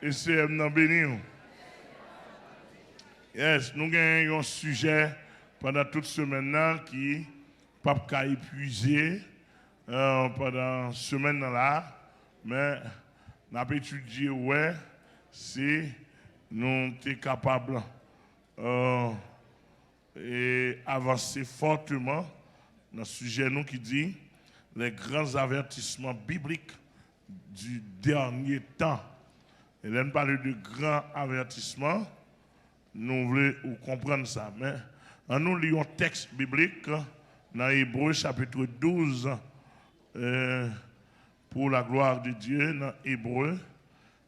Et c'est un béni. Yes, nous avons un sujet pendant toute semaine qui pas qu'à épuiser pendant cette semaine-là, mais nous avons étudié si nous sommes capables et avancer fortement dans ce sujet nous qui dit les grands avertissements bibliques du dernier temps. Et là, nous parlons de grands avertissements. Nous voulons comprendre ça. Mais nous lisons un texte biblique dans Hébreux chapitre 12 pour la gloire de Dieu. Dans Hébreux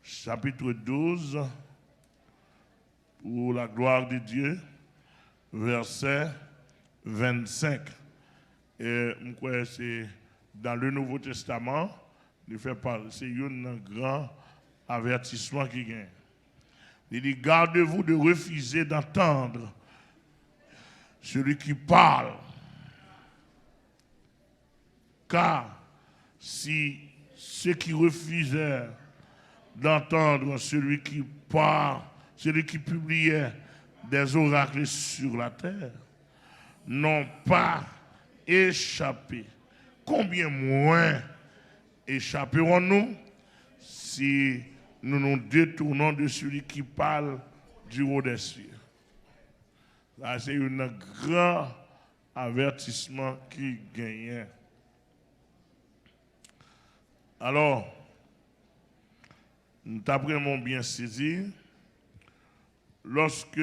chapitre 12 pour la gloire de Dieu, verset 25. Et c'est dans le Nouveau Testament, c'est un grand avertissement qui gagne. Il dit, gardez-vous de refuser d'entendre celui qui parle. Car si ceux qui refusèrent d'entendre celui qui parle, celui qui publiait des oracles sur la terre, n'ont pas échappé, combien moins échapperons-nous si nous nous détournons de celui qui parle du haut des cieux? Là, c'est un grand avertissement qui gagne. Alors, nous t'apprenons bien saisi, lorsque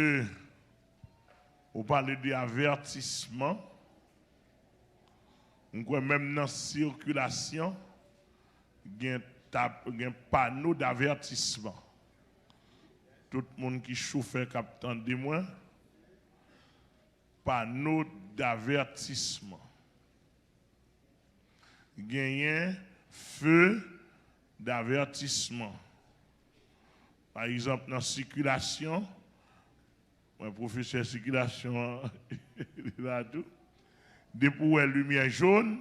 on parle d'avertissement, on croit même dans la circulation, il y a un panneau d'avertissement. Tout le monde qui chauffe captant de moi, panneau d'avertissement. Il y a un feu d'avertissement. Par exemple, dans la circulation, un professeur de circulation, il a tout. Depuis la lumière jaune,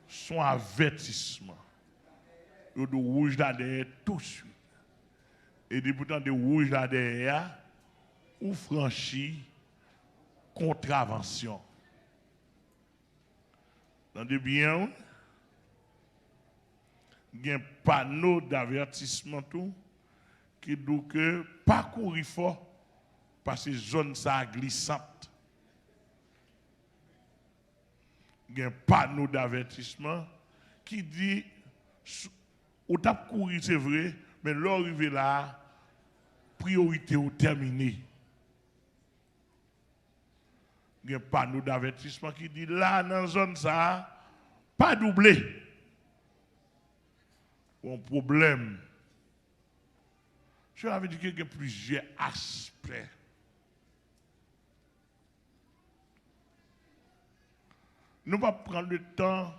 son avertissement. Il y a du rouge là derrière tout de suite. Et depuis tant de rouge là derrière, ou franchi contravention. Dans de bien, il y a un panneau d'avertissement tout qui dit que parcourir fort parce que zone ça glissante. Il y a un panneau d'avertissement qui dit ou t'as couru c'est vrai, mais l'arrivée là, priorité ou terminée. Il y a un panneau d'avertissement qui dit là, dans la zone ça, pas doublé. Un problème. Je l'avais dit qu'il y a plusieurs aspects. Nous ne pouvons pas prendre le temps,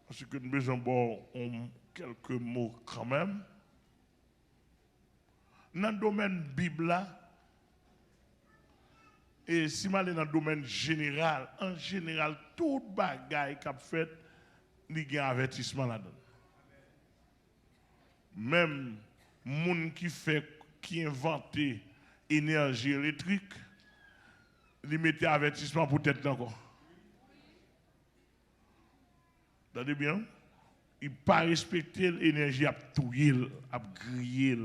parce que nous avons besoin de quelques mots quand même. Dans le domaine Bible, et si je vais dans le domaine général, en général, tout bagaille qu'a fait, il y a un avertissement là-dedans. Même les gens qui inventent l'énergie électrique, ils mettent un avertissement pour tête encore. Vous entendez bien? Il ne pas respecter l'énergie à touiller, à griller.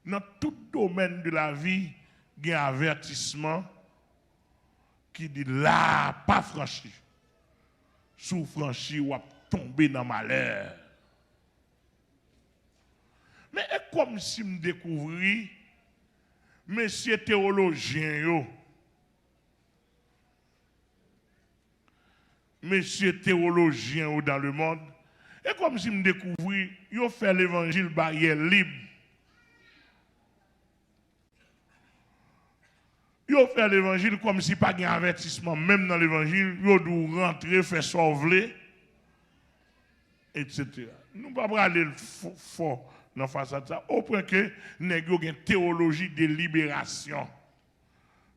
Dans tout domaine de la vie, il y a un avertissement qui dit là, pas franchi. Sous franchi, ou à tomber dans le malheur. Mais c'est comme si je découvris, messieurs théologiens, dans le monde, et comme si je découvris, ils fait l'évangile barrière libre. Ils fait l'évangile comme si pas de avertissement, même dans l'évangile, ils doivent rentrer, faire sauver, etc. Nous ne pouvons pas aller fort dans face à ça, au point que nous avons une théologie de libération.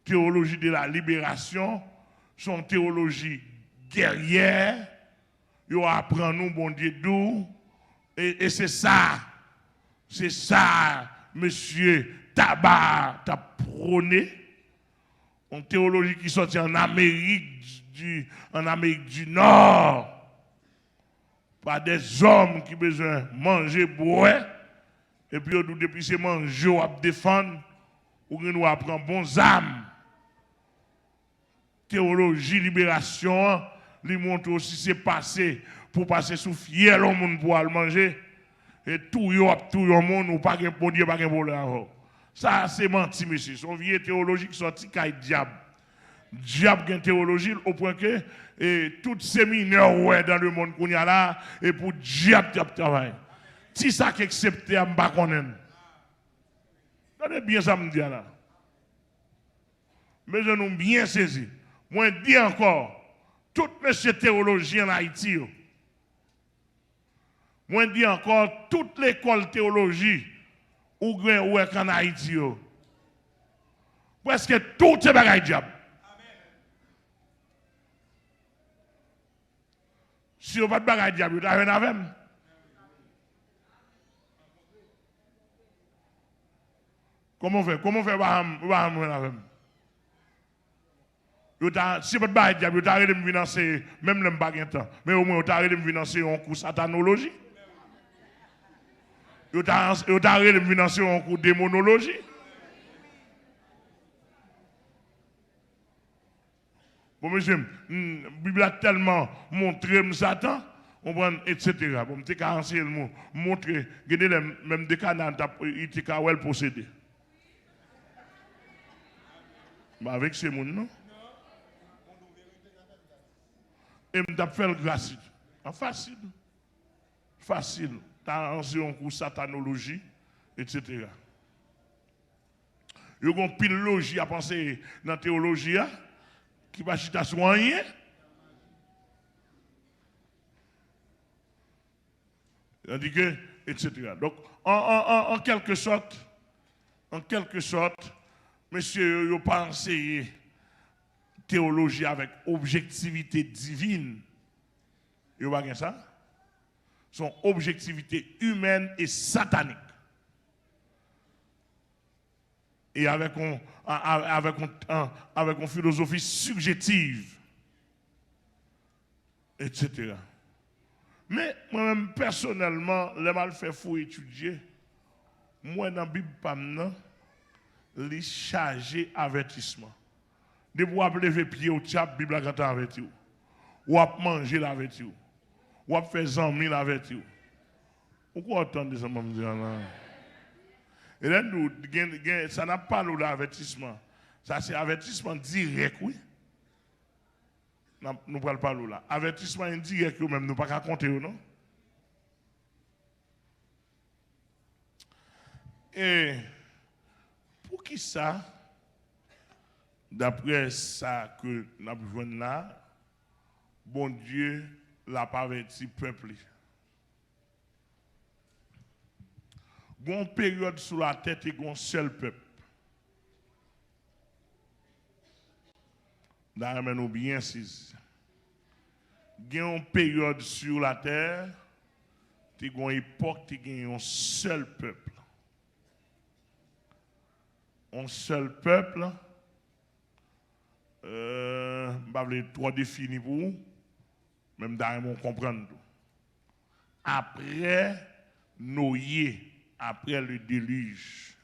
Théologie de la libération, son théologie guerrière, Yo apprend nous, bon Dieu, d'où. Et c'est ça, monsieur Tabar, t'a prôné. Une théologie qui sortit en Amérique du Nord. Par des hommes qui ont besoin de manger, boire. Et puis, depuis ces manger, on défendre, ou nous apprendre bons âmes. Théologie, libération, lui montre aussi c'est passé pour passer sous fiel au monde pour aller manger. Et tout le monde, ou pas de bon Dieu, pas de voleur. Ça, c'est menti, monsieur. Son vieux théologie qui sorti caille diable. Diable qui a une théologie au point que tous ces mineurs ouais, dans le monde qu'on y a là, et pour diable travail. Si ça qui accepte, je ne sais pas. Donnez bien ça me dit là. Mais je nous bien saisi. Moi, je dis encore, tout monsieur théologien en Haïti, moi, je dis encore, toute l'école théologie, ou en Haïti, presque tout est bagaille diable. Si vous n'avez pas de bagaille diable, vous avez un avec. Comment on fait? Comment on fait avec? Si vous n'avez pas de diable, vous avez de me financer, même le pas de temps. Mais au moins, vous avez de me financer en cours satanologie. Vous avez de me financer en cours démonologie. Bon, monsieur, la Bible a tellement montré Satan, on prend, etc. Bon, je vais vous montrer, même des canards, il était possédé. Avec ces gens, non? Et je vais faire grâce. Facile. Facile. Tu as un cours satanologie, etc. Il y a une pile logie à penser dans la théologie qui va chiter sur rien. Tandis que, etc. Donc, en quelque sorte, monsieur, il pas enseigné théologie avec objectivité divine. Il pas ça? Son objectivité humaine et satanique. Et avec une philosophie subjective, etc. Mais moi-même, personnellement, les mal fait fou étudier. Moi, dans la Bible, les chargé avertissement. De vous lever pied au tchap, la Bible a gâté averti. Ou à manger l'averti. Ou à faire zami l'averti. Pourquoi attendre ça, me dire là? Et là, ça n'a pas l'avertissement. Ça, c'est avertissement direct, oui. Nous ne parlons pas là. Avertissement indirect, même, nous ne pouvons pas compter, non? Et pour qui ça, d'après ça que nous avons vu là, bon Dieu l'a pas averti le peuple. Il y a une période sur la tête et un seul peuple. D'ailleurs, nous bien saisi. Il y a une période sur la terre, il y a une époque, il y a un seul peuple. Un seul peuple, je ne vais pas trop définir pour vous, même d'ailleurs, on comprend tout. Après Noé, après le déluge.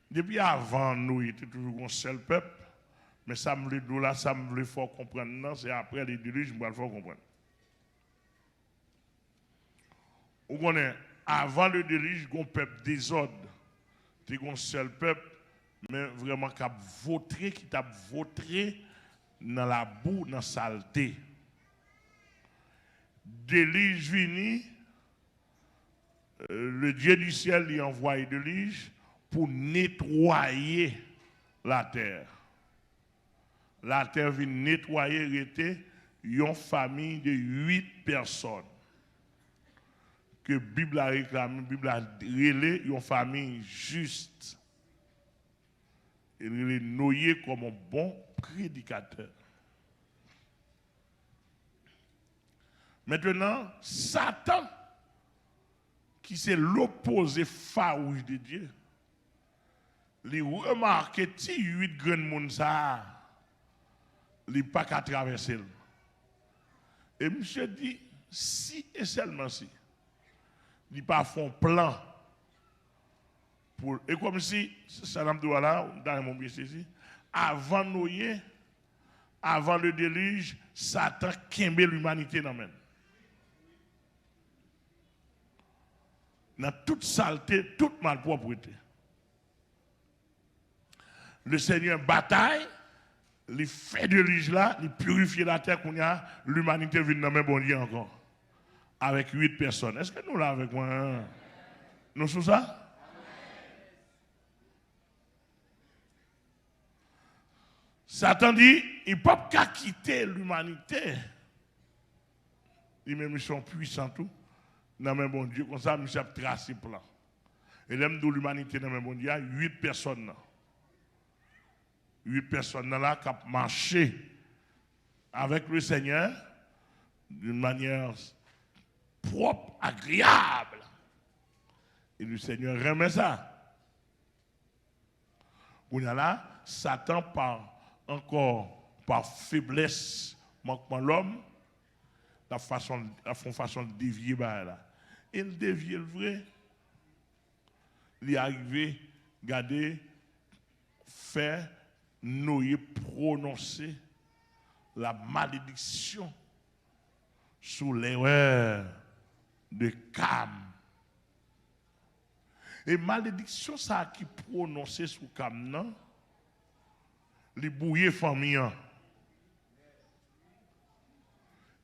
Depuis avant, nous étions toujours un seul peuple, mais ça me le dit là, ça me le faut comprendre. Non, c'est après le déluge, je me le faut comprendre. Vous connaissez, avant le déluge, un peuple désordre, c'était un seul peuple, mais vraiment qui a voté dans la boue, dans la saleté. Déluge vini. Le Dieu du ciel lui envoie de l'île pour nettoyer la terre. La terre vient nettoyer, était une famille de 8 personnes. Que la Bible a réclamé, la Bible a relé une famille juste. Il est noyé comme un bon prédicateur. Maintenant, Satan, qui c'est l'opposé farouche de Dieu, il remarque que si 8 grands monde ça, il n'est pas qu'à traverser. Et monsieur dit, si et seulement si, il n'y a pas un plan. Et comme si, ça n'a pas là, dans mon bien saisi, avant Noé, avant le déluge, Satan kembe l'humanité dans même. Dans toute saleté, toute malpropreté. Le Seigneur bataille, il fait déluge là, il purifie la terre qu'on a, l'humanité vient dans même bon Dieu encore. Avec 8 personnes. Est-ce que nous là avec moi? Hein? Nous sommes ça? Satan dit, il ne peut pas quitter l'humanité. Il même ils sont puissants tout. Dans même bon Dieu, comme ça, il a tracé plan. Et l'aime de l'humanité dans même bon Dieu, il y a 8 personnes. 8 personnes là qui ont marché avec le Seigneur d'une manière propre, agréable. Et le Seigneur remet ça. On a là, Satan encore par faiblesse, manquement l'homme, la façon de dévier là. Il dévie le vrai. Il est arrivé, garder, faire, Noé prononcer la malédiction sous l'erreur de Cam. Et malédiction ça qui prononcé sous Cam non, les bouillés famille.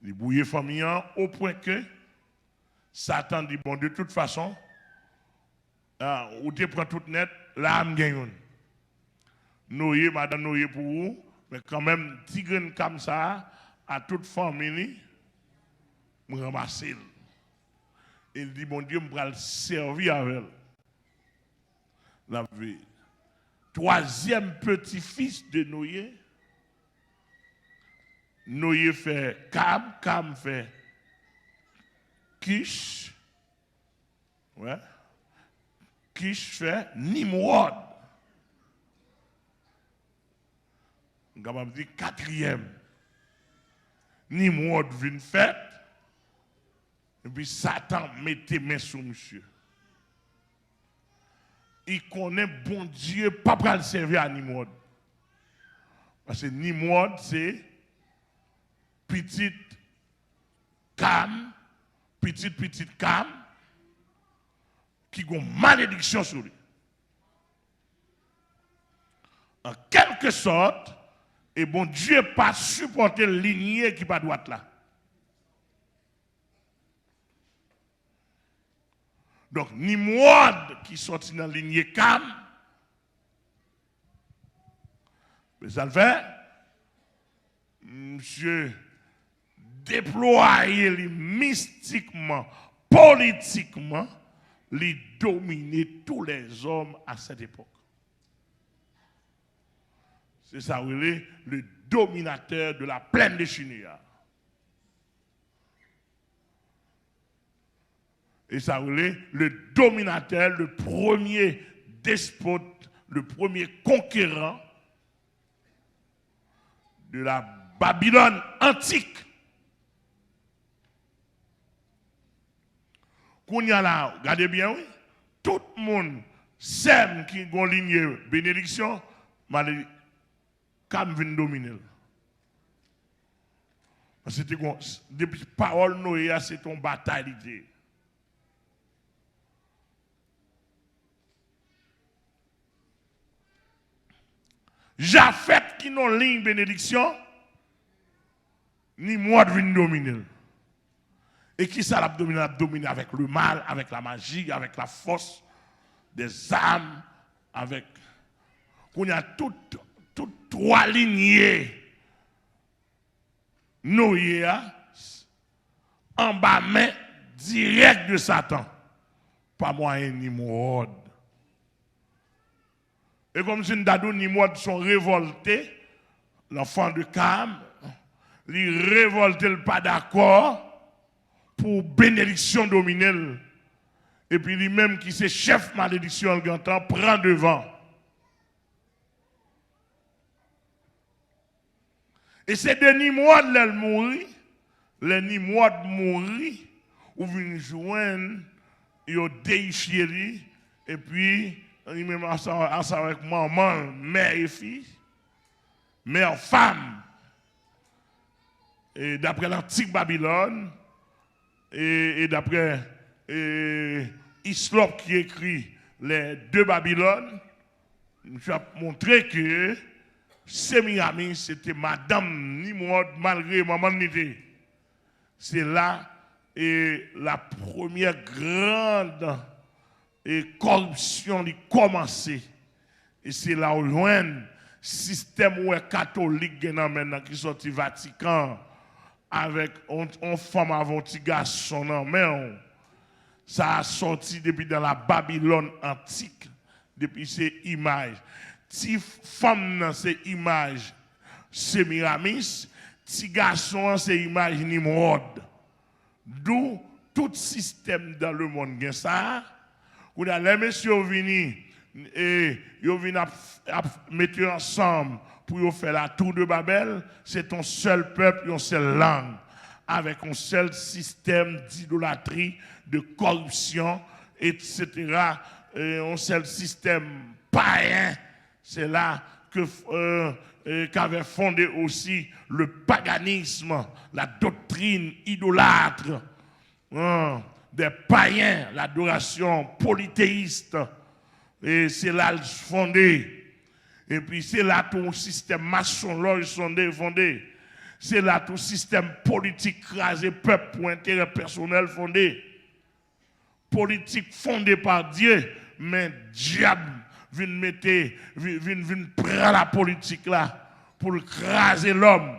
Les bouillés famille au point que Satan dit bon de toute façon, ou te prend tout net, l'âme gagne. Noé, madame Noé pour vous, mais quand même, tigre comme ça, à toute famille, me ramasser. Il dit bon Dieu, me va le servir avec elle. La vie. 3e petit-fils de Noé. Noé fait Cam, Cam fait Kish. Ouais. Kish fait Nimrod. On va dire 4e. Nimrod vient fait. Et puis Satan mettait main sur monsieur. Il connaît bon Dieu, pas pour le servir à Nimrod. Parce que Nimrod, c'est petite Cam, petite Cam, qui a une malédiction sur lui. En quelque sorte, et bon Dieu pas supporter le lignée qui pas droite là. Donc, Nimrod qui sortit dans la lignée Cam, mais ça le fait, monsieur déployer mystiquement, politiquement, les dominer tous les hommes à cette époque. C'est ça, le dominateur de la plaine de Chinéa. Et ça, le dominateur, le premier despote, le premier conquérant de la Babylone antique. Qu'on y a là, regardez bien, oui, tout le monde sème qui a une ligne bénédiction, mais comme vient dominer. Parce que depuis parole Noé, c'est ton bataille. Japheth qui n'a ligne bénédiction, ni moi de venir dominer. Et qui ça l'a dominé avec le mal, avec la magie, avec la force des âmes, avec. Qu'on y a toutes 3 lignées. Noé en bas main direct de Satan. Pas moyen ni Nimrod. Et comme si Ndadou ni Nimrod sont révoltés, l'enfant de Cam, ils révoltent le pas d'accord. pour bénédiction dominer. Et puis lui-même qui c'est chef malédiction, le temps prend devant. Et c'est de Nimrod là mourir, les Nimrod mourir, ou vient joindre, ils déchiré, et puis, lui-même ensemble avec maman, mère et fille, mère femme. Et d'après l'antique Babylone, et d'après Hyslop qui écrit les deux Babylones, je vais montrer que Sémiramis, c'était Madame Nimrod, malgré maman n'était. C'est là et la première grande corruption qui commencé. Et c'est là où le système catholique qui sorti Vatican avec une femme avant un garçon en main. Ça a sorti depuis dans la Babylone antique, depuis ces images. Si femme c'est image Sémiramis, si garçon c'est image Nimrod. D'où tout système dans le monde gagne ça. Quand les messieurs viennent et ils viennent mettre ensemble pour faire la tour de Babel, c'est un seul peuple, une seule langue, avec un seul système d'idolâtrie, de corruption, etc. Un seul système païen. C'est là qu'avait fondé aussi le paganisme, la doctrine idolâtre des païens, l'adoration polythéiste. Et c'est là le fondé. Et puis c'est là tout le système maçon fondé. C'est là tout le système politique crasé, peuple pour intérêt personnel fondé. Politique fondée par Dieu, mais diable vient prendre la politique là pour craser l'homme.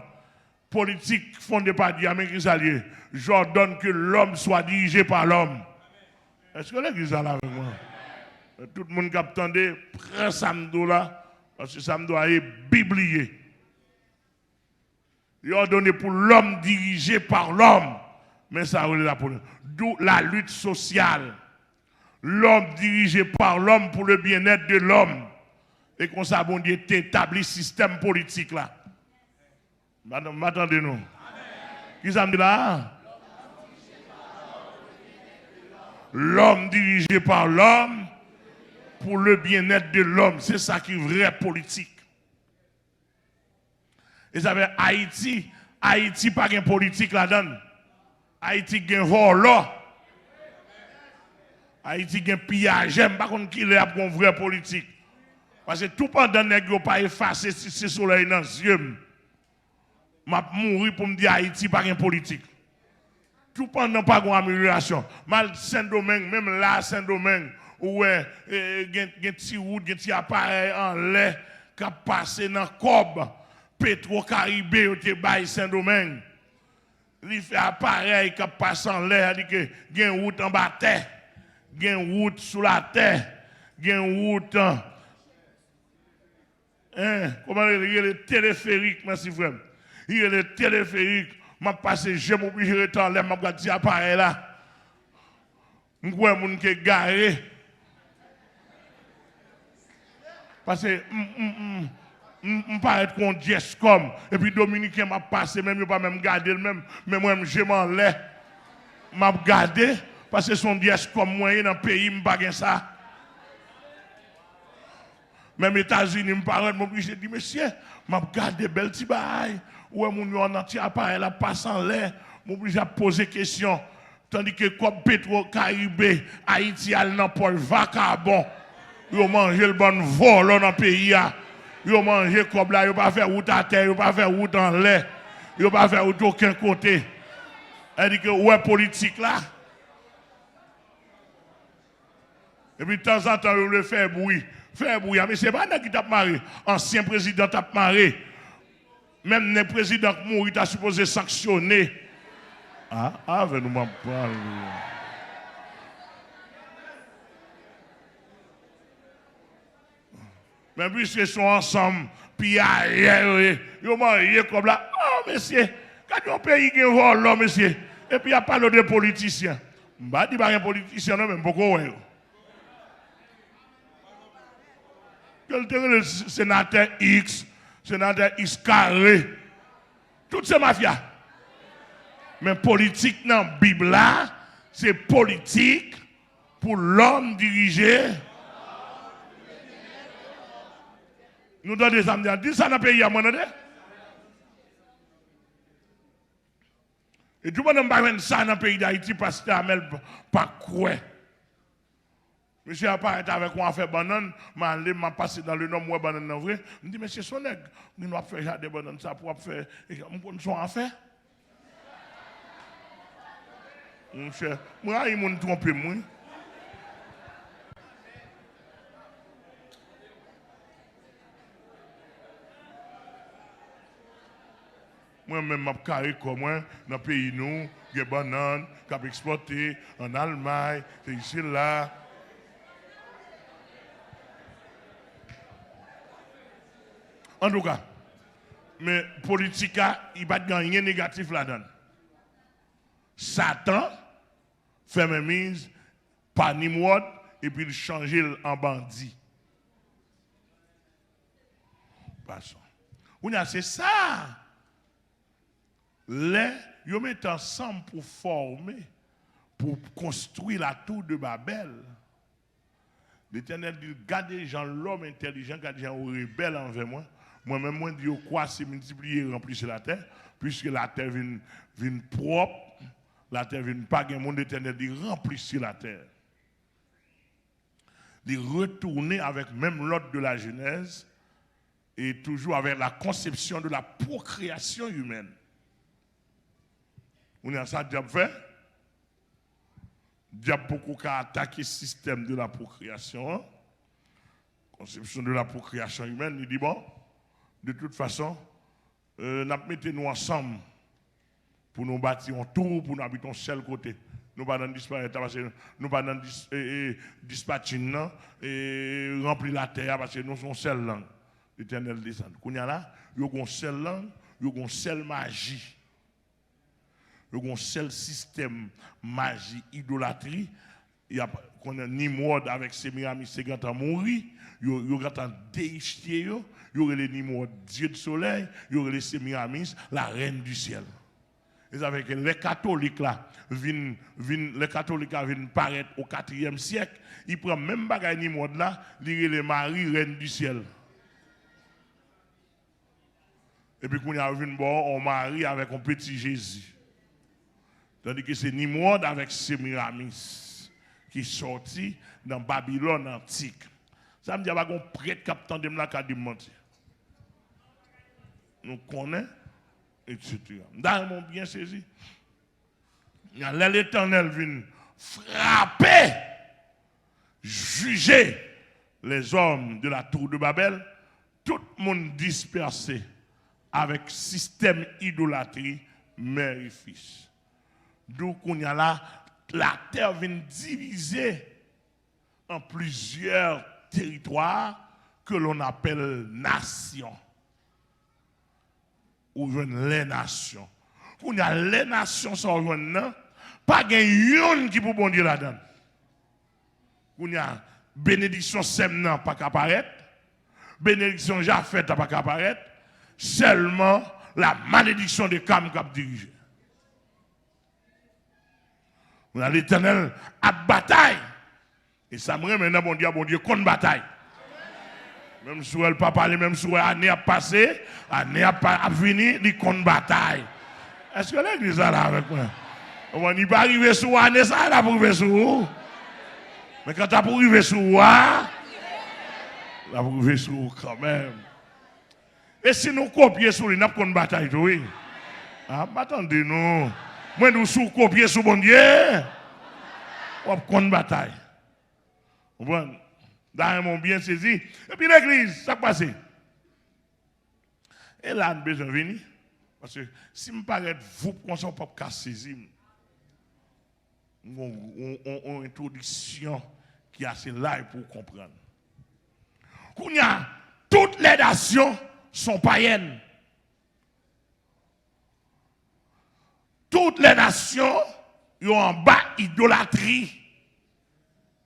Politique fondée par Dieu, mais qui s'allie. J'ordonne que l'homme soit dirigé par l'homme. Est-ce que l'église est là avec moi? Tout le monde qui attendait, prend samedi là, parce que samedi est biblié. Il a ordonné pour l'homme dirigé par l'homme. Mais ça relève la politique. D'où la lutte sociale. L'homme dirigé par l'homme pour le bien-être de l'homme. Et qu'on s'abonne d'établir système politique là. M'attendez-nous. Qui ça me dit là? L'homme dirigé par l'homme pour le bien-être de l'homme. C'est ça qui est vraie politique. Et ça veut Haïti. Haïti pas de politique là-dedans. Haïti a un vol là. Haïti a un pillage. J'aime pas qu'on qu'il ait une vraie politique. Parce que tout pendant que vous pas effacer si ce soleil dans les yeux. Je vais mourir pour me dire Haïti pas de politique. Tout pendant pas de amélioration. Mal Saint-Domingue, même là, Saint-Domingue, où il y a des petits routes, des petits appareils en lait qui passent dans le cob. Petro-Caribé, au Tébaï Saint-Domingue. Il fait appareil qui passe en l'air, il dit que il y a une route en bas terre, il y a une route sous la terre, il y a une route comment il y a le téléphérique, merci frère. Il y a le téléphérique, je passe, je m'oblige de rester en l'air, je regarde cet appareil là. Je vois les gens qui sont garés. Parce que je parle contre Jescom. Et puis Dominique m'a passé, même il pas même garder le même. Mais moi, je m'en l'ai. M'a gardé parce que son Jescom, moi, dans le pays, je pas ça. Même États-Unis, je parle, je dis, monsieur, m'a gardé bel petit bail. Ouais, mon yon entier appareil là passe en l'air. Je suis à poser question. Tandis que comme Petro-Caribé, Haïti, al dans Paul Vacabon, ils mangent le bon vol dans le pays. Ils mangent comme là, ils ne pas faire route à terre, ils ne pas faire route en l'air, ils ne pas faire route d'aucun côté. Elle dit que ouais, politique là. Et puis de temps en temps, ils veulent faire bruit. Faire bruit. Mais ce n'est pas qui t'a marié. Ancien président t'a marié. Même les présidents qui mourent, ils sont supposé sanctionner. Venez m'en parler. Mais puisqu'ils sont ensemble, puis ils ont marié comme là. Oh, monsieur, quand on pays qui vole là, monsieur, Et puis il y a parlé de politiciens. Je ne dis pas un politicien, non, mais beaucoup. Le sénateur X, sénateur X carré, toutes ces mafias. Mais politique dans la Bible là, c'est politique pour l'homme dirigé. Nous donnons des âmes. Dis ça dans le pays à mon avis. Et tout le monde n'a pas ça dans le pays d'Haïti parce que Amel pas quoi. Monsieur apparaît avec moi faire banane, m'a passé dans le nom moi banane en vrai. Je dis monsieur son nègre, nous doit faire jardin banane ça pour faire on son affaire. Monsieur, moi il m'a trompé moi. Moi-même, je suis carré comme moi, dans le pays, nous, il y a des bananes qui sont exportées en Allemagne, c'est ici, là. En tout cas, mais politique, il n'y a pas rien de négatif là-dedans. Satan fait mes mises par Nimrod et puis il change en bandit. Passons. C'est ça. Ils mettent ensemble pour former, pour construire la tour de Babel. L'Éternel dit, gardez les gens, l'homme intelligent, gardez les gens rebelles envers moi. Moi-même, moi, je dis, quoi, c'est multiplier et remplir la terre, puisque la terre vient propre, la terre vient pas, le monde éternel dit, remplissez la terre. De retourner avec même l'ordre de la Genèse et toujours avec la conception de la procréation humaine. On a ça, diable fait. Diable beaucoup qui a attaqué le système de la procréation. Conception de la procréation humaine, il dit bon, de toute façon, nous mettons ensemble pour nous bâtir un tour, pour nous habiter un seul côté. Nous ne pouvons pas disparaître parce que nous ne pouvons pas dispatcher et remplir la terre parce que nous sommes seule langue. L'Éternel descend. Quand il y a là, il y a une seule langue, il y a une seule magie. Il y a un seul système magie, idolâtrie. Il y a Nimrod avec ses Miramis, c'est quand il mourir. Il y a déifié, il y aurait les Nimrod, Dieu du soleil, il y aurait les Sémiramis, la reine du ciel. Et ça fait que les catholiques là, les catholiques viennent paraître au 4e siècle, ils prennent même bagaille Nimrod là, ils les Marie, reine du ciel. Et puis quand il y a une bon, on marie avec un petit Jésus. Tandis que c'est Nimrod avec Sémiramis qui est sorti dans Babylone antique. Ça me dit qu'il y a un prêtre capitaine de la qui a mentir. Nous connaissons, etc. Dans mon bien saisi, l'Éternel vient frapper, juger les hommes de la tour de Babel, tout le monde dispersé avec système idolâtrie, mère et fils. D'où qu'on y a là, la terre vient diviser en plusieurs territoires que l'on appelle nations. Ou les nations. Qu'on y a les nations sont pas une qui peut bon Dieu là-dedans. Qu'on y a bénédiction Semnan pas qu'apparaître, bénédiction Japhet pas qu'apparaître, seulement la malédiction de Cam qui a dirigé. L'Éternel a bataille. Et ça me remet bon Dieu, contre bataille. Même si elle pas parlé, même si l'année a passé, l'année a fini, il contre bataille. Est-ce que l'église est là avec moi? On n'est pas arrivé sur l'année, ça là pour arriver sur vous. Mais quand tu as pour arriver sur vous, là pour arriver sur vous quand même. Et si nous copions sur les nappes contre bataille, oui. Ah, attendez-nous. Moi, nous sous copier sur bon Dieu, on contre bataille. Vous voyez, dans mon bien saisi. Et puis l'église, ça passe. Et là, on a besoin de venir. Parce que si je parle vous, qu'on ne peut pas saisir, on a une introduction qui est assez là pour comprendre. Quand il y a toutes les nations sont païennes. toutes les nations ont en bas idolâtrie,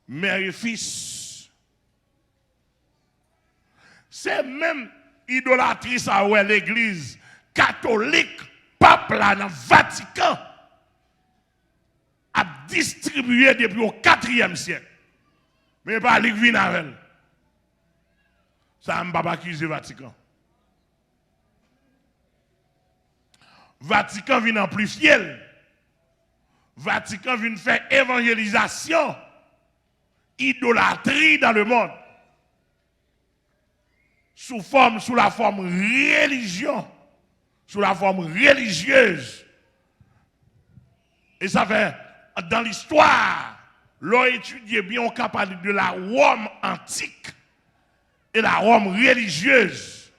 mère et fils. C'est même idolâtrie ça ouais l'église catholique, pape là dans le Vatican a distribué depuis au 4e siècle. Mais pas l'église avec elle. Ça ne va pas accuser le Vatican. Vatican vient amplifier. Vatican vient faire évangélisation, idolâtrie dans le monde. Sous la forme religion, sous la forme religieuse. Et ça fait, dans l'histoire, l'on étudie bien, on capable de la Rome antique et la Rome religieuse.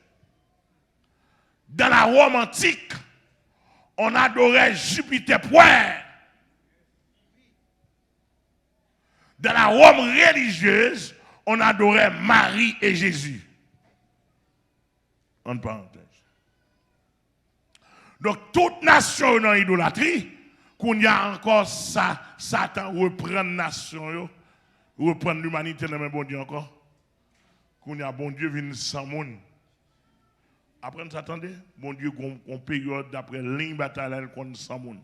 Dans la Rome antique, on adorait Jupiter point. Dans la Rome religieuse, on adorait Marie et Jésus. En parenthèse. Donc, toute nation dans l'idolâtrie, qu'on y a encore ça, Satan reprend la nation, reprend l'humanité dans le bon Dieu encore. Qu'on y a bon Dieu vient sans monde. Après, nous attendez, bon Dieu, qu'on période d'après ligne bataille contre sans monde.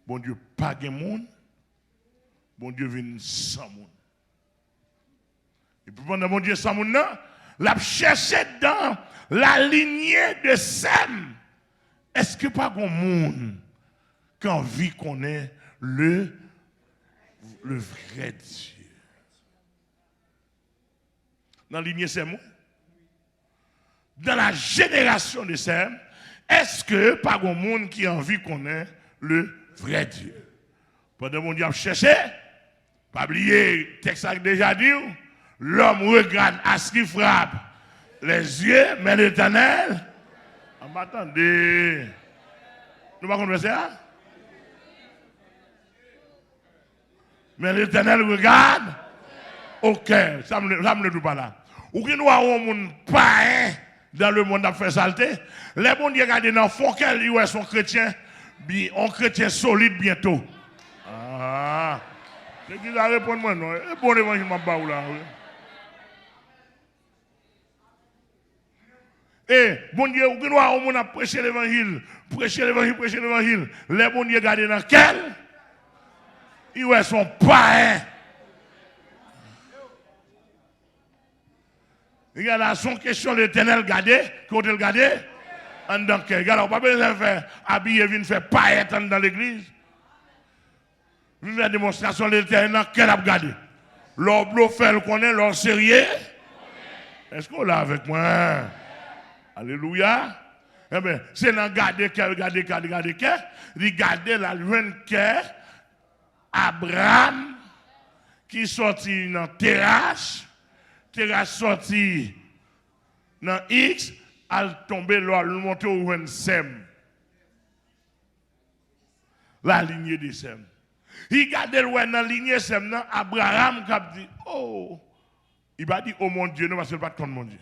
Bon Dieu, pas de monde. Bon Dieu vient sans monde. Et puis pendant mon Dieu sans monde, l'a cherché dans la lignée de Sem. Est-ce que pas grand monde qui a envie qu'on ait le vrai Dieu? Dans la lignée Sem, dans la génération de Sem, est-ce que pas grand monde qui a envie qu'on ait le vrai Dieu? Pendant mon Dieu a cherché, pas oublier, le texte a déjà dit, l'homme regarde à ce qu'il frappe les yeux, mais l'Éternel. Attendez. Nous ne pouvons pas ça? Mais l'Éternel regarde au cœur. Ça me le dit pas là. Ou qui nous avons un monde païen dans le monde à faire saleté. Les bons Dieu regardent dans le fond qu'elle est son chrétien, un chrétien solide bientôt. Ah. C'est qui va répondre moi non. Et bon évangile m'a pas là. Et bon Dieu, ou qui nous avons a prêché l'évangile, prêcher l'évangile. Les bons Dieu regardent dans quel? Ils sont païens. Regarde là, son question l'éternel gardé, quand il gardé, en dans quel? Regarde, on n'a pas besoin de faire habiller, venir faire paillettes dans l'église. Vous faites démonstration de l'éternel, quel a gardé? Leur bluff fait le connaît, leur sérieux. Est-ce qu'on l'a avec moi? Alléluia. Eh bien, c'est dans garder la jeune cœur, Abraham, qui sortit dans terrasse sorti dans X, elle tombe là, elle monte au Sem. La lignée de Sem. Il garde dans la lignée Sem, Abraham qui a dit, oh, il va dire, oh mon Dieu, non, parce que ce n'est pas ton mon Dieu.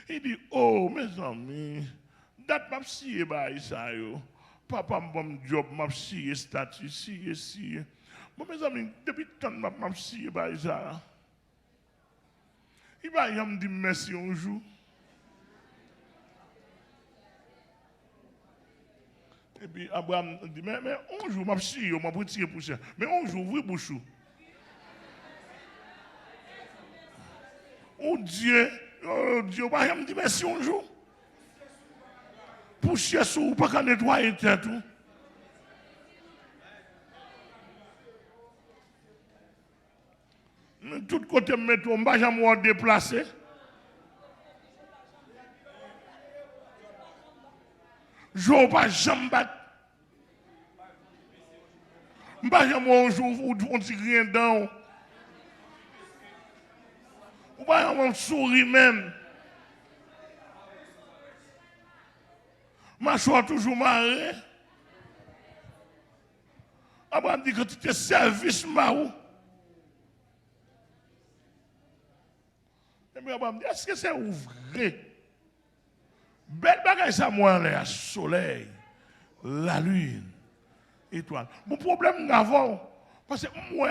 Il dit, oh mes amis, date m'a scié bah ça yo. Papa m'bom job m'a scié statut scié. Bon mes amis, depuis tant m'a scié bah ça. Il va y me dire merci un jour. Et puis Abraham dit, mais un jour m'a scié, m'a retiré pour ça. Mais un jour, oui bouchou. Oh Dieu, va me dire merci un jour. Pour chercher ou pas qu'à nettoyer tout. Tout côté mettre on va jamais déplacer. Je ne vais pas jamais battre. Je ne vais pas jamais un jour où on dit rien dedans. Ou pas on sourit même. Ma choix toujours marré. Abraham dit que tu te service marou. Et puis Abraham dit, est-ce que c'est vrai? Belle bagaille ça, moi, le soleil, la lune, étoile. Mon problème, avant, parce que moi,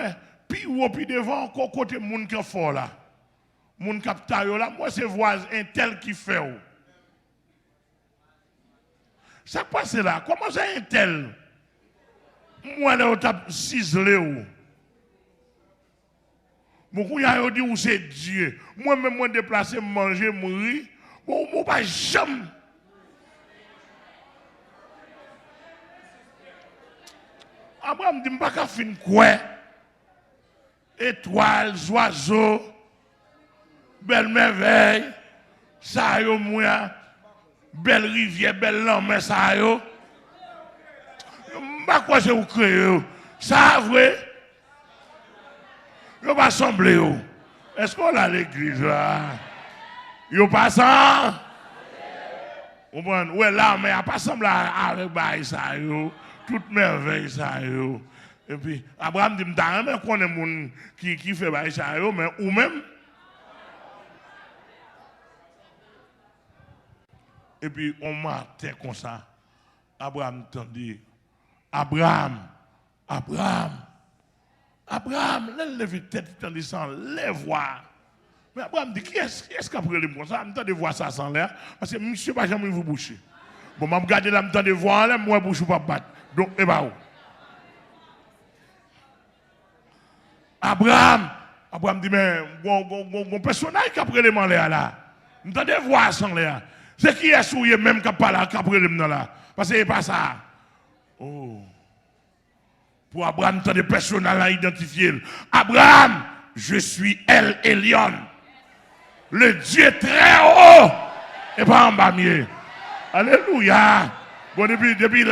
puis ou puis devant, encore côté moun qui est fort là. Moun capta là, moi, c'est voisin un tel qui fait. Ça passe là, comment ça un tel? Moi, là, on tape ciselé ou. Beaucoup y a dit où c'est Dieu. Moi-même, moi déplacé, manger, mourir. Bon, moi, pas jamais. Abraham dit, je ne peux pas faire quoi. Étoiles, oiseaux, belle merveille, ça y est, moi, belle rivière, belle lame, ça y est. Je ne sais pas quoi c'est vous créez. Ça, vrai. Je ne vais pas assembler. Est-ce qu'on a l'église là? Yo pas ça? Ouais, là, mais il n'y a pas semblé avec ça, yo. Toute merveille, ça, yo. Et puis, Abraham dit, mais qu'on est moun qui fait ça, yo, mais ou même. Et puis, on matin comme ça. Abraham dit, Abraham, lève tête, il dit ça, lève voir. Mais Abraham dit, qui est-ce qui a pris le bon ça? Je me voir ça sans l'air, parce que monsieur n'a jamais vous boucher. Bon, je regarde là, je me voir là, moi, bouche pas battre. Donc, et bah où? Abraham dit, mais bon personnage qui a pris le bon là. Je me voir sans l'air. C'est qui est souillé même qui a pas là, qui a pris le bon là. Parce que c'est pas ça. Oh. Pour Abraham, tu as des personnages à identifier. Abraham, je suis El Elyon. Le Dieu très haut. Et pas en bas mieux. Alléluia. Bon, depuis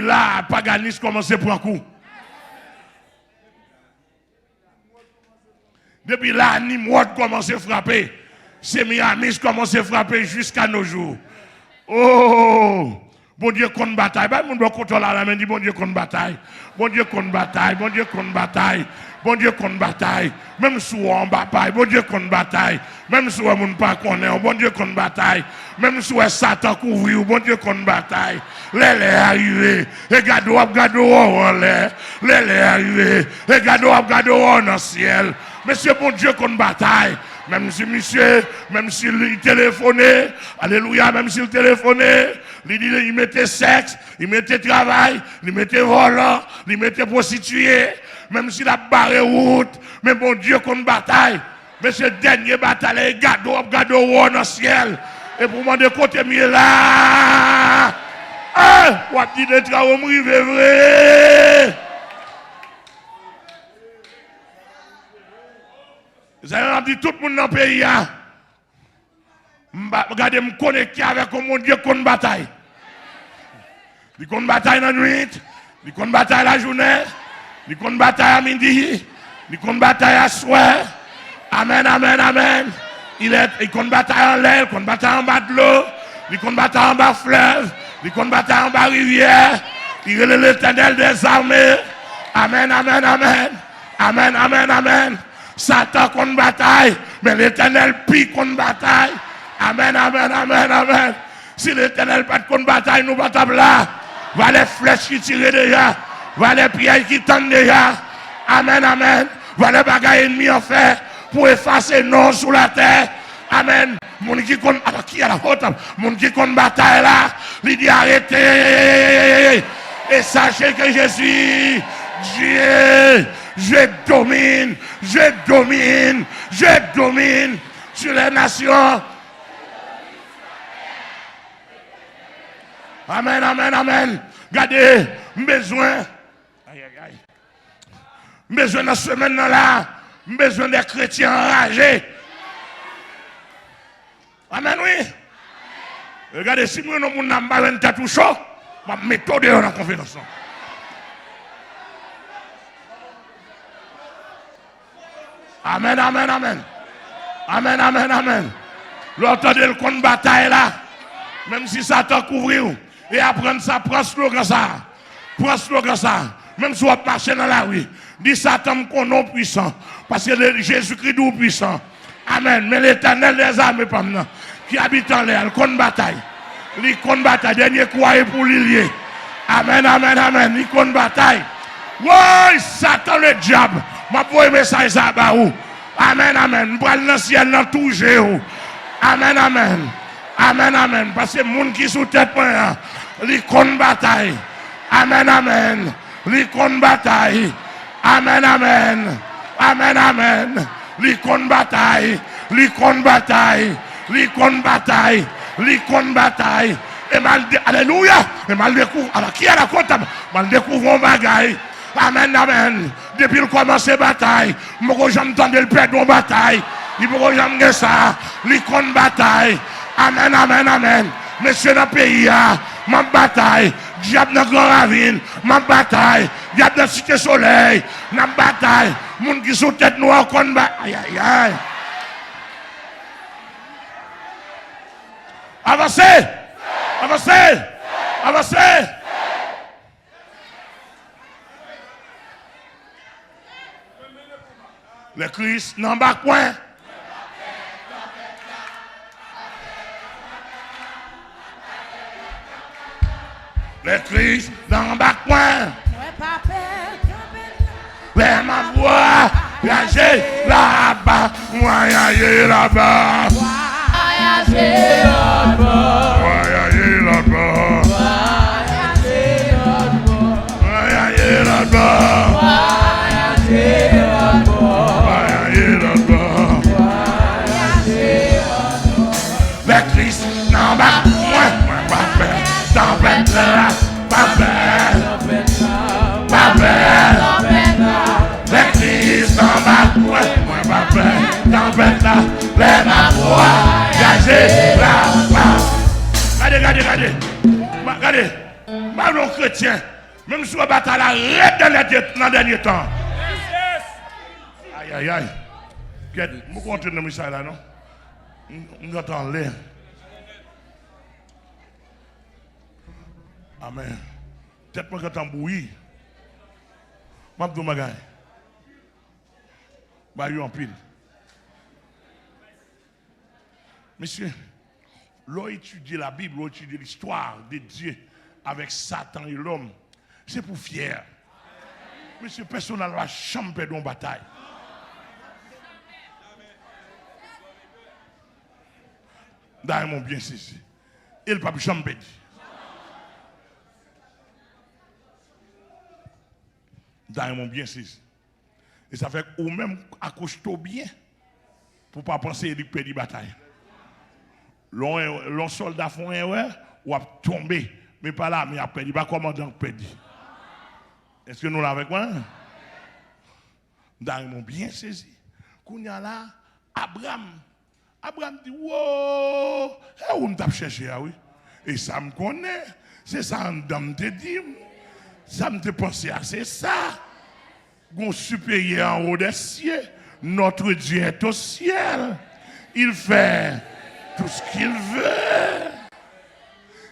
là, paganisme commence à prendre coup. Depuis là, Nimrod commence à frapper. Sémiamis commence à frapper jusqu'à nos jours. Oh! Bon Dieu contre bataille. Bah, mon doit contrôler la main dit bon Dieu contre bataille. Bon Dieu contre bataille. Bon Dieu contre bataille. Bon Dieu contre bataille. Même si on en bataille. Bon Dieu contre bataille. Même si on ne pas connaît. Bon Dieu contre bataille. Même si on Satan couvrir. Bon Dieu contre bataille. Les arrivé. Regardez en l'air. Les arrivé. Regardez dans le ciel. Monsieur bon Dieu contre bataille. Même si monsieur, même s'il téléphonait, alléluia, même s'il téléphonait, il mettait sexe, il mettait travail, il mettait volant, il mettait prostituée, même s'il a barré route, mais bon Dieu contre bataille. Mais ce dernier bataille, gado dans le ciel. Et pour moi de côté mieux là, on dit de travail, vrai. Vous avez dit tout le monde dans le pays. Regardez, me connecter avec mon Dieu contre bataille. Il contre bataille la nuit, il contre bataille la journée, il contre bataille à midi, il contre bataille à soir. Amen, amen, amen. Il contre bataille en l'air, il contre bataille en bas de l'eau, il contre bataille en bas fleuve, il contre bataille en bas rivière. Il est l'Éternel des armées. Amen, amen, amen. Amen, amen, amen. Satan contre bataille, mais l'Éternel pis contre bataille. Amen, amen, amen, amen. Si l'Éternel pas contre bataille, nous battons là. Va les flèches qui tirent déjà. Va les pierres qui tendent déjà. Amen, amen. Va les bagailles ennemis en fait pour effacer non sous la terre. Amen. Mon qui contre qui à la haute, mon qui contre bataille là, il dit arrêtez. Et sachez que je suis Dieu. Je domine sur les nations. Amen, amen, amen. Regardez, besoin dans la semaine là, besoin des chrétiens enragés. Amen, oui. Regardez, si nous n'avons pas un tatou chaud, ma méthode est en conférence. Amen, amen, amen. Amen, amen, amen. L'entendez le compte bataille là. Même si ça t'a couvert. Et apprendre ça, prends slogan ça. Prends slogan ça. Même si on marche dans la rue. Dis Satan qu'on est puissant. Parce que Jésus-Christ est puissant. Amen. Mais l'Éternel des armées pas maintenant. qui habite en l'air, le compte bataille. Les compte bataille, dernier croyez pour l'ilier. Amen, amen, amen. Les compte bataille. Oui, Satan le diable. Ma pour message ça baou. Amen, amen. Bral dans le ciel, dans tout géo. Amen, amen. Amen, amen. Parce que les gens qui sont sous tête, les compte bataille. Amen, amen. Les compte bataille. Amen, amen. Amen, amen. Les compte bataille. Les compte bataille. Les compte bataille. Les compte bataille. Et mal alléluia. Et mal découvre. Alors qui est la comptable? Mal découvre un bagaille. Amen, amen. Depuis le commence la bataille, je ne jamais entendu le perdre en bataille. Il ne peut jamais ça. L'icône bataille. Amen, amen, amen. Monsieur dans le pays, ma bataille. Diable dans la grande ravine, ma bataille. Diable dans la cité soleil, ma bataille. Moun qui sont tête noire, qu'on bataille. Aïe, aïe, aïe. Avancez. Avancez. Avancez. Le Christ n'embarque point. Le Christ n'embarque point. Les ma voix, voyager là-bas, voyager là-bas. Voyager là-bas. Voyager là-bas. Voyager là-bas. Voyager là-bas. Le Christ n'embarque point. Tempête là, pas belle. Pas belle. Le Christ n'embarque point. Pas belle. Tempête là, les ma voix, voyager là-bas. Regardez. Malon chrétien, même si on bataille la raide dans le dernier temps. Aïe, aïe, aïe. Je continue dans ça là, non? On entend l'air. Amen. Peut-être que je suis bouilli. Je suis en train de en pile. Monsieur, l'on étudie la Bible, l'on étudie l'histoire de Dieu avec Satan et l'homme. C'est pour fier. Monsieur, personne n'a la chambre de bataille. Dans mon bien saisi. Il ne peut pas chambre. Dans mon bien saisi. Et ça fait ou même accroche-toi bien pour ne pas penser qu'il perd la bataille. L'on soldat font erreur ou a tombé. Mais pas là, mais a perdu. Pas commandant perdu. Est-ce que nous l'avons avec moi? Dans mon bien saisi. Qu'on y a là, Abraham dit, wow, et où m't'a cherché, oui? Et ça me connaît. C'est ça, on te dit. Ça me te pensé, c'est ça. Gon supérieur en haut des cieux. Notre Dieu est au ciel. Il fait tout ce qu'il veut.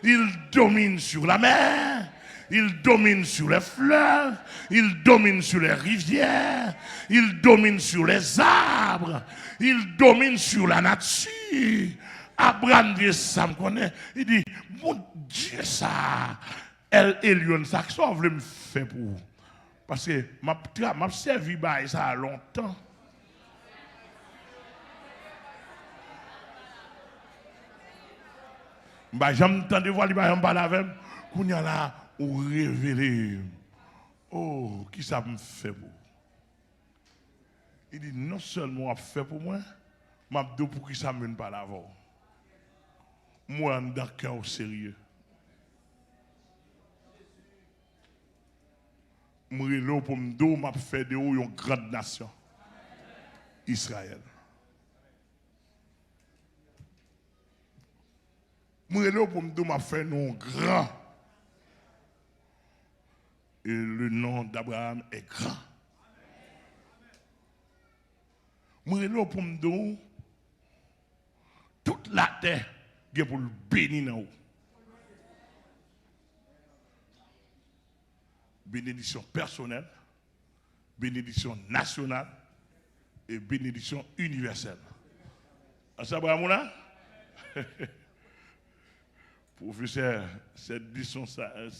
Il domine sur la mer. Il domine sur les fleuves. Il domine sur les rivières. Il domine sur les arbres. Il domine sur la nature. Abraham dit ça me connaît. Il dit, mon Dieu, ça. Elle et Lyon, ça que ça voulait me faire pour vous. Parce que m'a servi ça longtemps. J'aime entendre voir les gens parler avec moi. Qu'on y a là, ou révéler. Oh, qui ça me fait pour? Il dit, non seulement a fait pour moi, m'a dit pour qui ça me parle avant. Moi, dans le cœur au sérieux. Moi, là pour me dire, m'a fait de vous une grande nation. Israël. Moi, là pour me dire, m'a fait nous grand. Et le nom d'Abraham est grand. Moi, là pour me dire, toute la terre est pour le bénir dans vous. Bénédiction personnelle, bénédiction nationale et bénédiction universelle. Ça, Abrahamouna? Professeur, cette dispensation.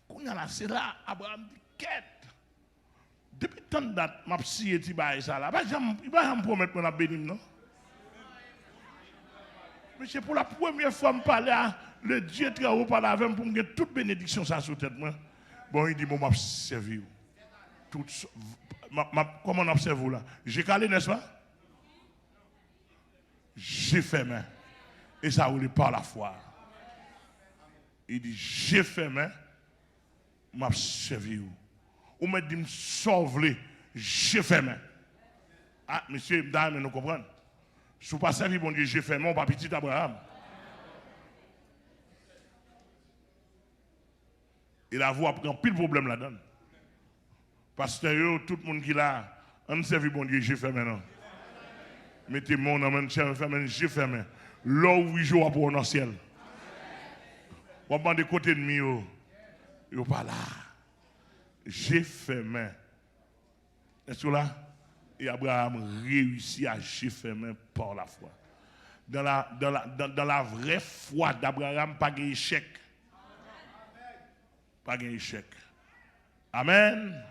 Quand on a là, c'est là, Abraham dit, quête. Depuis tant de dates, ma psy et Tibaï, ça là, il va me promettre qu'on a béni, non? Mais c'est pour la première fois que je parle à le Dieu très haut parle avec moi pour me toute bénédiction ça sur tête moi. Bon, il dit, bon, m'a servi. Comment on observe là? J'ai calé, n'est-ce pas? J'ai fait main. Et ça roule par la foi. Il dit, j'ai fait main, m'a servi. Ou m'a dit, me sauver, j'ai fait main. Ah, monsieur, madame, nous comprenons. Si vous ne pas servi, bon Dieu, j'ai fait main, on pas petit Abraham. Et la voix prend pile problème là-dedans. Pasteur, tout le monde qui l'a, on servi, bon Dieu, j'ai fait main, non. Mettez mon nom, j'ai fait main. Là où il joue pour le ciel. On va de côté de moi, il n'est pas là. J'ai fait main. Est-ce que là? Et Abraham réussit à j'ai fait main par la foi. Dans la vraie foi d'Abraham, pas d'échec. Pas d'échec. Amen.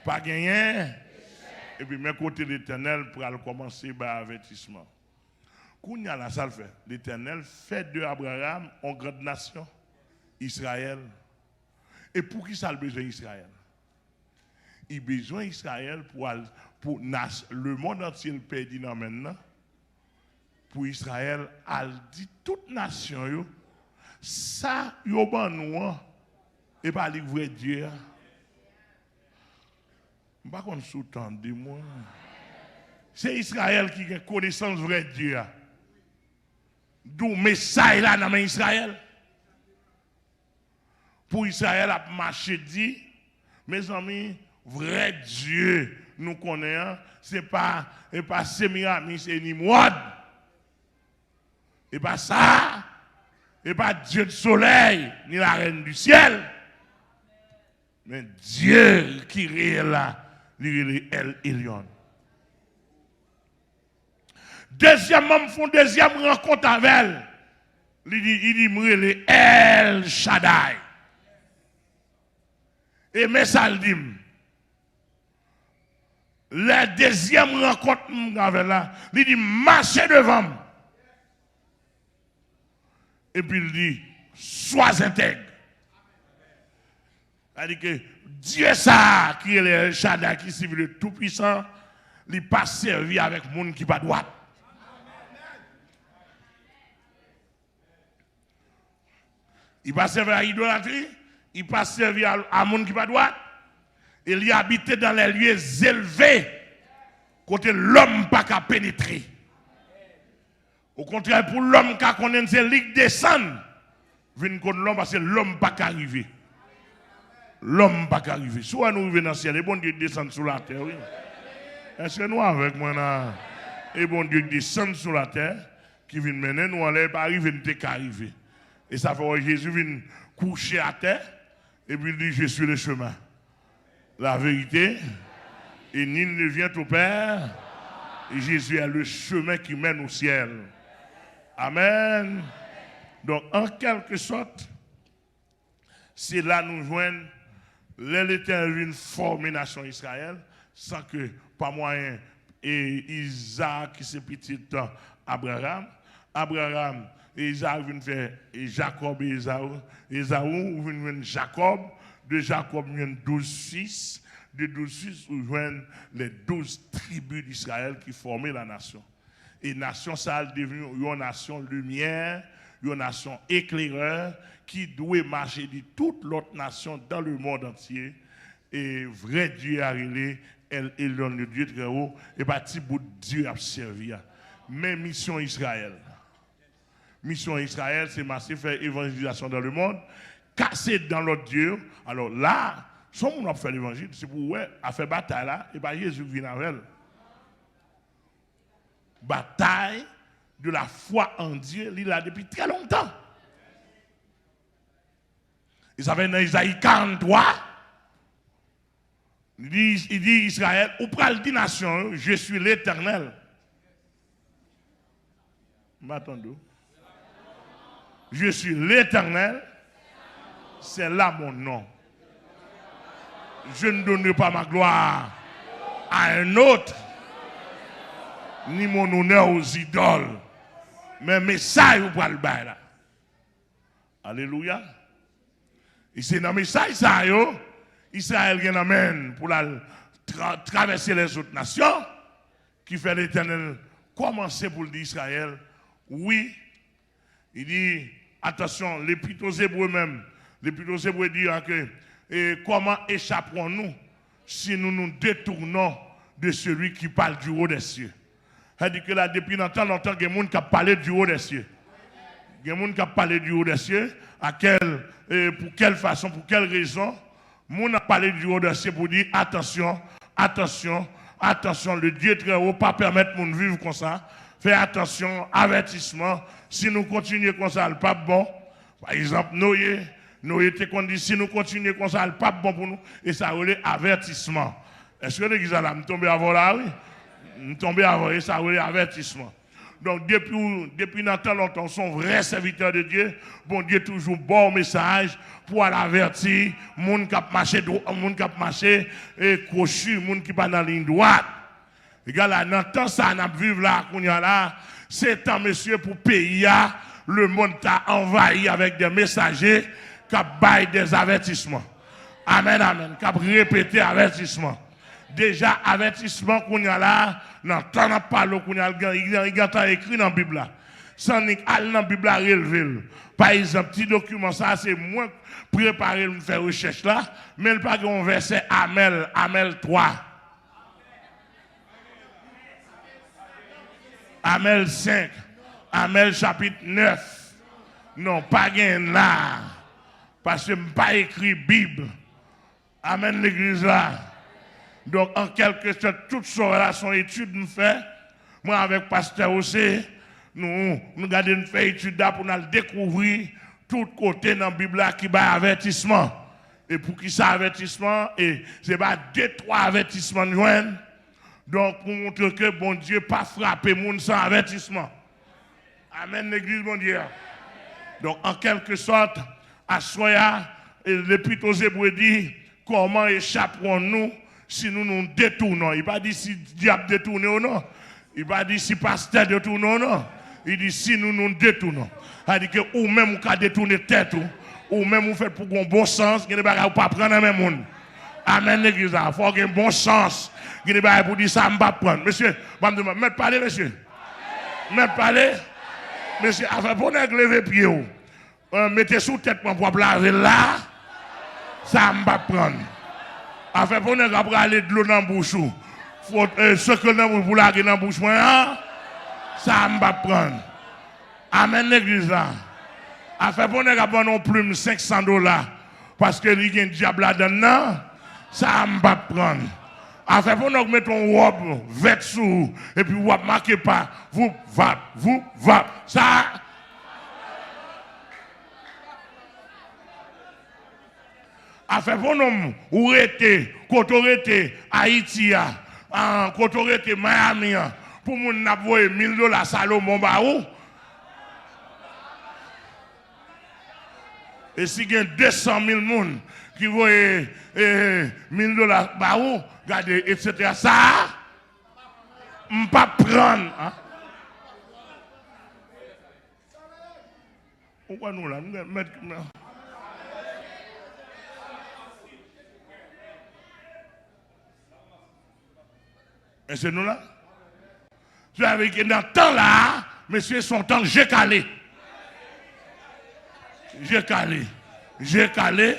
Pas gagné. Et puis, mes côtés l'Éternel pour commencer par avertissement. Quand il y a la salle fait, l'Éternel fait de Abraham une grande nation, Israël. Et pour qui ça a besoin d'Israël? Il a besoin d'Israël pour le monde entier le pays dit maintenant. Pour Israël, elle dit toute nation, ça, yo ban nous, et pas le vrai Dieu. Je ne sais pas si vous entendez moi. C'est Israël qui a connaissance de vrai Dieu. D'où message là dans Israël. Pour Israël a marché dit, mes amis, vrai Dieu nous connaissons, c'est pas Sémiramis, c'est Nimrod. Et pas ça, et pas Dieu du soleil, ni la reine du ciel. Mais Dieu qui est là, lui est El Elyon. Deuxièmement, ils font deuxième rencontre avec elle. Il dit, moi, il est El Shaddai. Et mais ça le dit. La deuxième rencontre avec elle, il dit, marchez devant moi. Et puis il dit, sois intègre. C'est-à-dire que Dieu ça, qui est le Shaddai, qui est le Tout-Puissant, il n'est pas servi avec le monde qui n'est pas droit. Il n'est pas servi à l'idolâtrie, il n'est pas servi à un monde qui n'est pas droit. Il y habite dans les lieux élevés, côté l'homme pas qu'à pénétrer. Au contraire, pour l'homme qui connaît c'est ligue descend, vient contre l'homme parce que l'homme pas qu'à arriver. L'homme pas qu'à arriver. Soit nous arrivons dans le ciel, et bon Dieu descend sur la terre. Oui. Est-ce que nous avec moi là? Et bon Dieu descend sur la terre, qui vient mener nous en l'air, pas arriver, nous qu'à arriver. Et ça fait que Jésus vient coucher à terre, et puis il dit, je suis le chemin, la vérité, et nul ne vient au Père, et Jésus est le chemin qui mène au ciel. Amen. Donc, en quelque sorte, c'est là nous joignons l'Éternel former nation Israël, sans que, par moyen, et Isaac, qui c'est petit Abraham, et Isaac vient faire Jacob et Esaü, Esaü vient Jacob, de Jacob vient 12 fils, de 12 fils nous joignent les 12 tribus d'Israël qui formaient la nation. Et nation, ça a devenu une nation lumière, une nation éclaireur, qui doit marcher de toute l'autre nation dans le monde entier. Et vrai Dieu a révélé, elle est le Dieu très haut, et pas petit bout de Dieu a servi. Mais mission Israël. Mission Israël, c'est marcher faire évangélisation dans le monde, casser dans l'autre Dieu. Alors là, si on a fait l'évangile, c'est pour ouais, à faire bataille là, et bien Jésus vient avec elle. Bataille de la foi en Dieu, il a depuis très longtemps. Et ça fait dans Isaïe 43, il dit Israël, ou pral dit nation, je suis l'Éternel. M'attendez. Je suis l'Éternel, c'est là mon nom. Je ne donnerai pas ma gloire à un autre, ni mon honneur aux idoles. Mais message vous le bail là. Alléluia. Et c'est dans le message ça yo, Israël qui amène pour la traverser les autres nations, qui fait l'Éternel commencer pour le dire Israël. Oui, il dit attention, l'Épître aux Hébreux même, l'Épître aux Hébreux dit que comment échapperons-nous si nous nous détournons de celui qui parle du haut des cieux. C'est-à-dire que là, depuis longtemps, il y a des gens qui ont parlé du haut des cieux. Il y a des gens qui ont parlé du haut des cieux. Pour quelle façon, pour quelle raison? Les gens ont parlé du haut des cieux pour dire attention, attention, attention, le Dieu très haut, pas permettre de vivre comme ça. Fais attention, avertissement. Si nous continuons comme ça, le pas bon. Par exemple, Noé était qu'on dit si nous continuons comme ça, le pas bon pour nous. Et ça relève avertissement. Est-ce que l'église là, me tombe avant là, oui? Me tombe avant et ça relève avertissement. Donc, depuis longtemps, son vrai serviteur de Dieu, bon Dieu toujours bon message pour avertir, moun qui marché droit, moun qui marché et crochu, moun qui pas dans la ligne droite. Regarde là, dans le temps ça n'a vivre là, qu'on y a là, c'est temps, monsieur, pour payer, le monde t'a envahi avec des messagers qui baillent des avertissements. Amen, amen, qui répété avertissement. Déjà, avertissement qu'on y a là, dans le temps n'a pas l'eau qu'on y a, il y a écrit dans la Bible là. Sans aller dans la Bible à relever. Par exemple, petit document, ça c'est moins préparé de faire recherche là, mais le pas un verset Amel 3. Amel 5, Amel chapitre 9. Non, pas gain là. Parce que je n'ai pas écrit Bible. Amen l'église là. Donc en quelque sorte, toute son étude nous fait. Moi avec pasteur aussi, nous gardons une fait étude là pour nous découvrir tout côté dans la Bible là qui va avertissement. Et pour qui ça avertissement, et c'est pas 2-3 avertissements de joindre. Donc, pour montrer que bon Dieu pas frappé monde sans avertissement. Amen, l'église, bon Dieu. Donc, en quelque sorte, à Soya, l'Épître aux Hébreux dit comment échapperons-nous si nous nous détournons. Il n'a pas dit si diable détourne ou non. Il n'a pas dit si pasteur détourne ou non. Il dit si nous nous détournons. Il dit que ou même vous détourner tête ou même vous faites pour un bon sens, vous ne pouvez pas prendre le même monde. Amen, l'église. Il faut avoir un bon sens. Il ne pas pour dire ça, je ne vais pas prendre. Monsieur, mettez parler, monsieur. Mettez parler. Monsieur, afin pour nous lever pied, mettez sous tête pour laver là, ça ne va pas prendre. Afin pour nous aller de l'eau dans la bouche, ce que nous pour laver dans la bouche, ça ne va pas prendre. Amen, l'église là. Afin pour nous avoir une plume $500, parce que il y a un diable là-dedans, ça ne va pas prendre. Afin pour nous mettre une robe verte sous, et puis vous ne marquez pas, vous va. Ça. Afin pour nous, ou rete, quand on rete Haïti, quand on rete Miami, pour nous n'avoir $1000 Salomon Baou. Et si il y a 200 000 personnes qui voient $1000 Baou, regardez, etc. Ça, je ne peux pas prendre. Pourquoi nous là? Et c'est nous là? Tu as vu que dans le temps là, monsieur, son temps, j'ai calé. J'ai calé.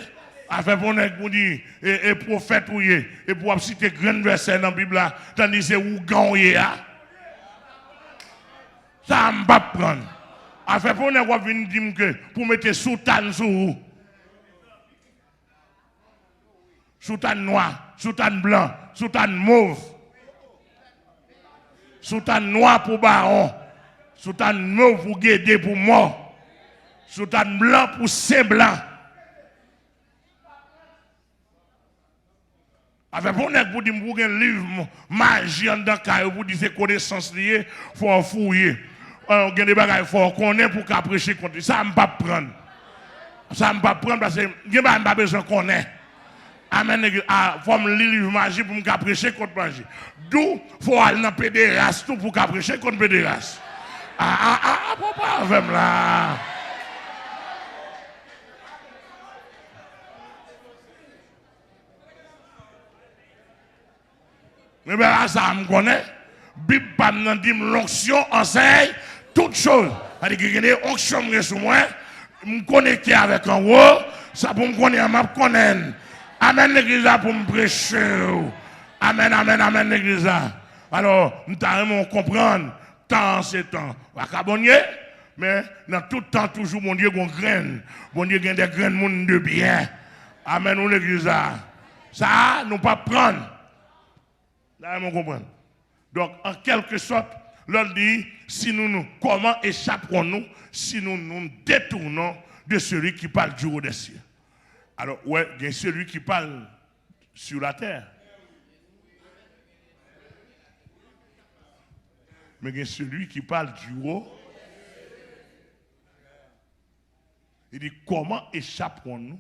Afin pour nous dire, et prophète ou et pour citer grand verset dans la Bible là, tandis que c'est où gagner. Ça ne va pas prendre. Afin pour nous venir dire que pour mettre soutane sur vous. Soutane noir, soutane blanc, soutane mauve. Soutane noir pour baron. Soutane mauve pour guider pour mort. Soutane blanc pour saint blanc. Avec pour dire pour un livre magie en dans caillou pour dire c'est connaissance liée, faut en fouiller. on a des bagages forts qu'on est pour qu'à prêcher contre lui. Ça, je ne pas prendre. Ça, je ne pas prendre parce que je n'ai pas besoin qu'on ait. Amen. Il faut me lire le livre magie pour me prêcher contre magie. D'où il faut aller dans pédérace tout pour prêcher contre pédérace. Papa, avec là. Mais là, ça me connaît. Bible pas me dit l'onction enseigne toutes choses. C'est-à-dire qu'il y a une onction sur moi, me connecter avec en haut, ça pour me connaître, m'a connaître. Amen l'église pour me prêcher. Amen, amen, amen l'église. Alors, nous devons comprendre, temps c'est temps. On va bonnier, mais dans tout temps, toujours, mon Dieu, on graine. Mon Dieu, a des graines monde de bien. Amen, nous l'église. Ça, nous pas prendre. Là, on comprend. Donc, en quelque sorte, l'on dit, si comment échapperons-nous si nous nous détournons de celui qui parle du haut des cieux? Alors, ouais, il y a celui qui parle sur la terre. Mais il y a celui qui parle du haut. Il dit, comment échapperons-nous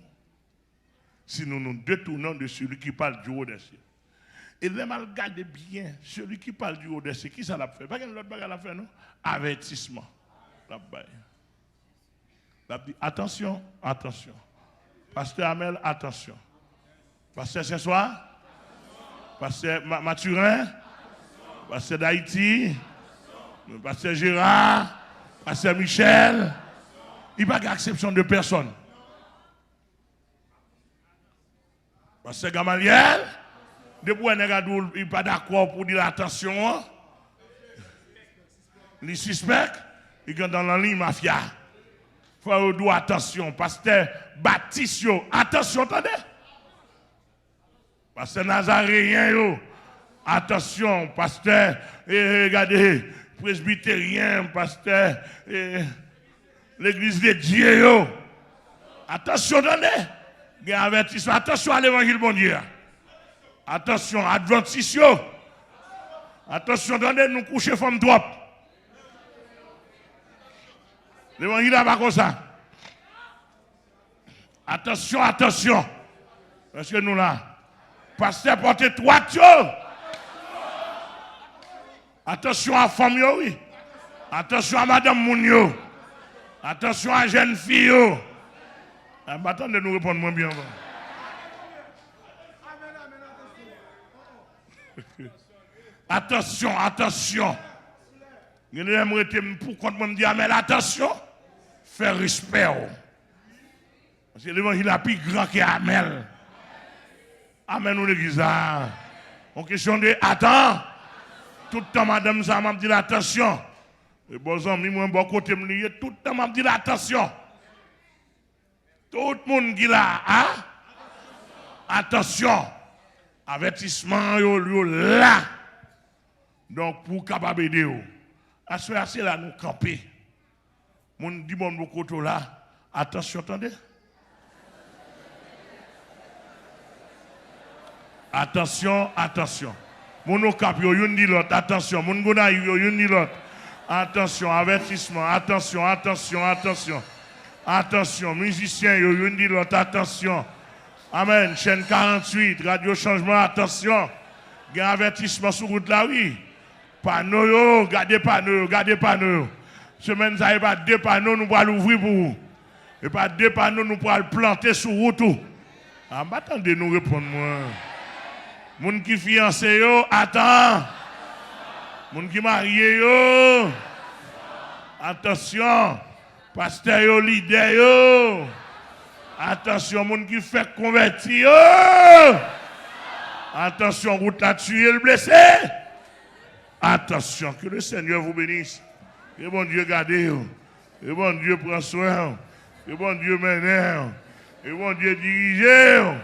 si nous nous détournons de celui qui parle du haut des cieux? Et les mal garder bien, celui qui parle du haut des cieux, qui ça l'a fait? Pas qu'il y a l'autre bagarre l'a fait, non? Avertissement. La dit, attention, attention. Pasteur Amel, attention. Pasteur ce soir? Pasteur Mathurin? Pasteur d'Haïti? Pasteur Gérard? Pasteur Michel? Il n'y a pas d'exception de personne. Pasteur Gamaliel? Depuis qu'on n'est pas d'accord pour dire attention, les suspects, ils sont dans la ligne mafia. Il faut dire attention. Pasteur Baptiste, attention, attendez. Pasteur Nazaréen, attention. Pasteur, regardez, presbytérien, pasteur, l'église de Dieu, attention, attendez. Il y a un avertissement. Attention à l'évangile bon Dieu. Attention, adventistes. Attention, attendez, nous coucher femme trop. L'évangile n'est pas comme ça. Attention, attention. Parce que nous là, pasteur portez trois choses. Attention à la femme, oui. Attention à madame Mounio. Attention à la jeune fille. Attendez, nous répondre moins bien. Attention, attention. Je n'aimerais pour me dire, mais attention, faire respect. Parce que l'évangile est plus grand qu'Amel. Amen, nous l'église. En question de attends. Tout le temps, madame, ça m'a dit attention. Et bon, amis, moi, bon côté, tout le temps, m'a dit attention. Tout le monde qui là, hein? Attention. Avertissement, yo là. Donc, pour capable aider, assez là, nous camper. Mon dit bon, beaucoup là. Attention, attendez. Attention, attention. Mon cap, yo yon dit l'autre. Attention, mon gona, yo yon dit l'autre. Attention, avertissement. Attention, attention, attention. Attention, musicien, yo yon dit l'autre. Attention. Amen. Chaîne 48, radio changement, attention. Il y a un avertissement sur route là, oui. Panneau, gardez panneau, gardez panneau. Semaine, ça n'y a pas deux panneaux, nous pourrons l'ouvrir pour vous. Et pas deux panneaux, nous pourrons le planter sur route. Ah, attendez, nous répondre, moi. Moun qui fiancé, yo, attends. Moun qui marié, yo. Attention. Pasteur, yo, leader, yo. Attention, moun qui fait convertir. Attention, route là tuer le blessé. Attention, que le Seigneur vous bénisse. Que bon Dieu garde. Que bon Dieu prend soin. Que bon Dieu mène. Que bon Dieu dirige.